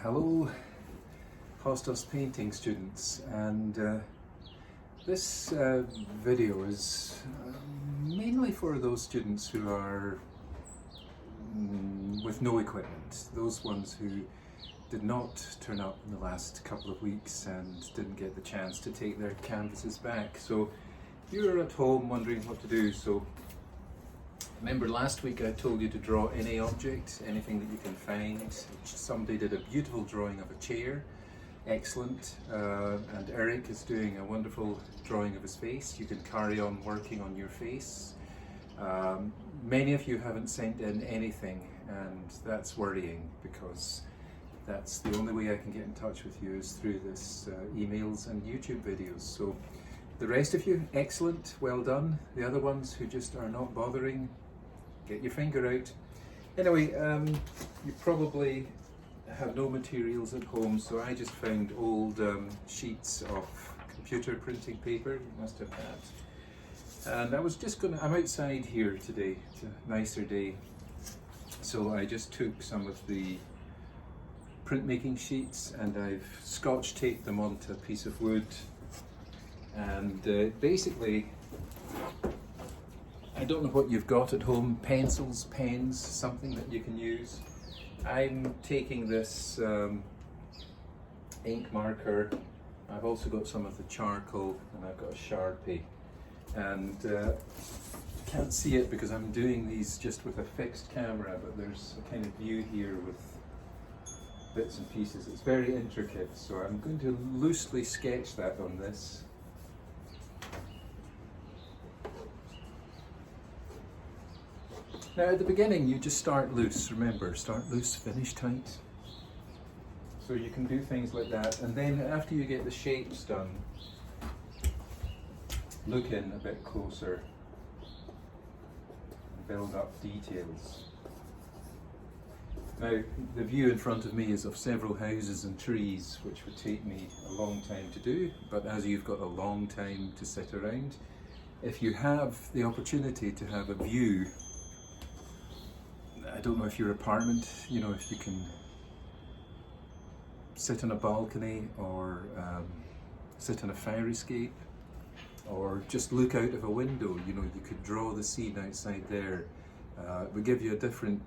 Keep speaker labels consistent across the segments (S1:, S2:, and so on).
S1: Hello, Hostos painting students, and this video is mainly for those students who are with no equipment, those ones who did not turn up in the last couple of weeks and didn't get the chance to take their canvases back. So you're at home wondering what to do. So remember last week I told you to draw any object, anything that you can find. Somebody did a beautiful drawing of a chair, excellent, and Eric is doing a wonderful drawing of his face. You can carry on working on your face. Many of you haven't sent in anything, and that's worrying because that's the only way I can get in touch with you is through this emails and YouTube videos. So the rest of you, excellent, well done. The other ones who just are not bothering, get your finger out. Anyway, you probably have no materials at home, so I just found old sheets of computer printing paper. You must have that. And I was just I'm outside here today, it's a nicer day, so I just took some of the printmaking sheets and I've scotch taped them onto a piece of wood, and basically, I don't know what you've got at home, pencils, pens, something that you can use. I'm taking this ink marker. I've also got some of the charcoal, and I've got a Sharpie, and can't see it because I'm doing these just with a fixed camera, but there's a kind of view here with bits and pieces. It's very intricate, so I'm going to loosely sketch that on this. Now at the beginning you just start loose, remember, start loose, finish tight. So you can do things like that, and then after you get the shapes done, look in a bit closer and build up details. Now the view in front of me is of several houses and trees, which would take me a long time to do, but as you've got a long time to sit around, if you have the opportunity to have a view, I don't know if your apartment, you know, if you can sit on a balcony or sit on a fire escape or just look out of a window, you know, you could draw the scene outside there. It would give you a different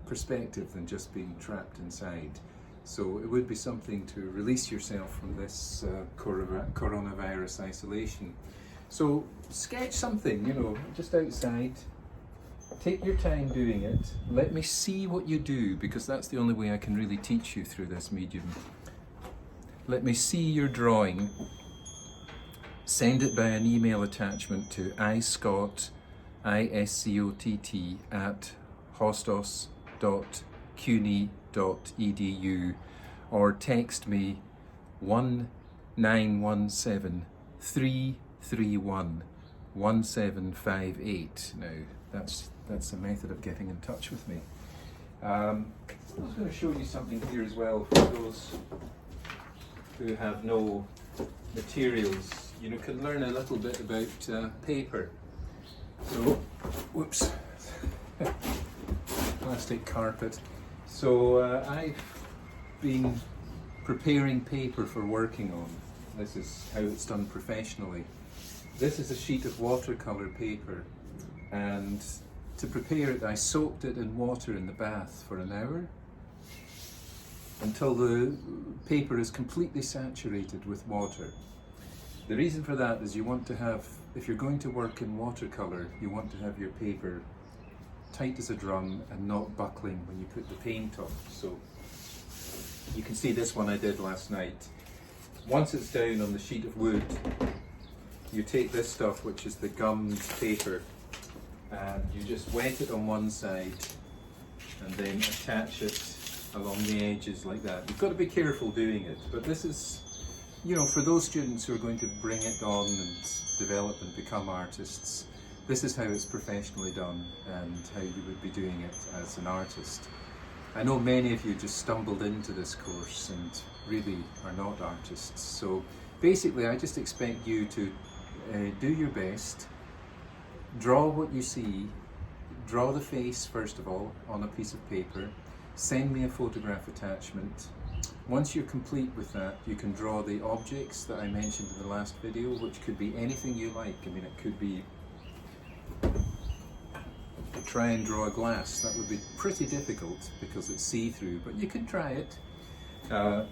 S1: perspective than just being trapped inside. So it would be something to release yourself from this coronavirus isolation. So sketch something, you know, just outside. Take your time doing it. Let me see what you do, because that's the only way I can really teach you through this medium. Let me see your drawing. Send it by an email attachment to iscott, iscott at hostos.cuny.edu, or text me 1917 331 1758. Now that's a method of getting in touch with me. I was going to show you something here as well for those who have no materials. You know, can learn a little bit about paper. So, whoops, plastic carpet. So I've been preparing paper for working on. This is how it's done professionally. This is a sheet of watercolor paper, and to prepare it I soaked it in water in the bath for an hour until the paper is completely saturated with water. The reason for that is you want to have, if you're going to work in watercolor, you want to have your paper tight as a drum and not buckling when you put the paint on. So you can see this one I did last night. Once it's down on the sheet of wood, you take this stuff, which is the gummed paper, and you just wet it on one side and then attach it along the edges like that. You've got to be careful doing it, but this is, you know, for those students who are going to bring it on and develop and become artists, this is how it's professionally done and how you would be doing it as an artist. I know many of you just stumbled into this course and really are not artists, so basically I just expect you to do your best. Draw what you see, draw the face first of all on a piece of paper, send me a photograph attachment, Once you're complete with that, you can draw the objects that I mentioned in the last video, which could be anything you like. I mean, it could be, try and draw a glass. That would be pretty difficult because it's see-through, but you can try it. Or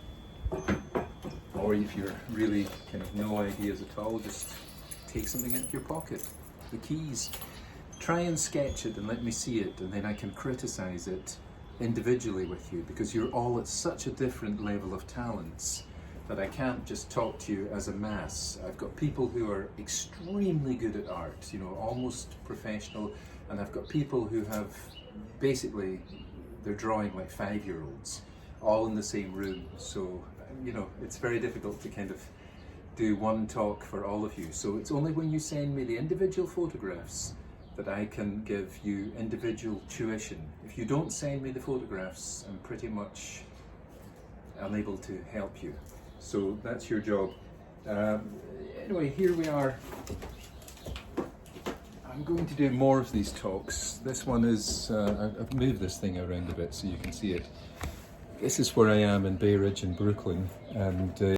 S1: if you're really kind of no ideas at all, just take something out of your pocket. The keys. Try and sketch it and let me see it, and then I can criticize it individually with you, because you're all at such a different level of talents that I can't just talk to you as a mass. I've got people who are extremely good at art, you know, almost professional, and I've got people who have basically, they're drawing like 5-year-olds, all in the same room. So, you know, it's very difficult to kind of do one talk for all of you. So it's only when you send me the individual photographs that I can give you individual tuition. If you don't send me the photographs, I'm pretty much unable to help you. So that's your job. Anyway, here we are. I'm going to do more of these talks. This one is, I've moved this thing around a bit so you can see it. This is where I am in Bay Ridge in Brooklyn, and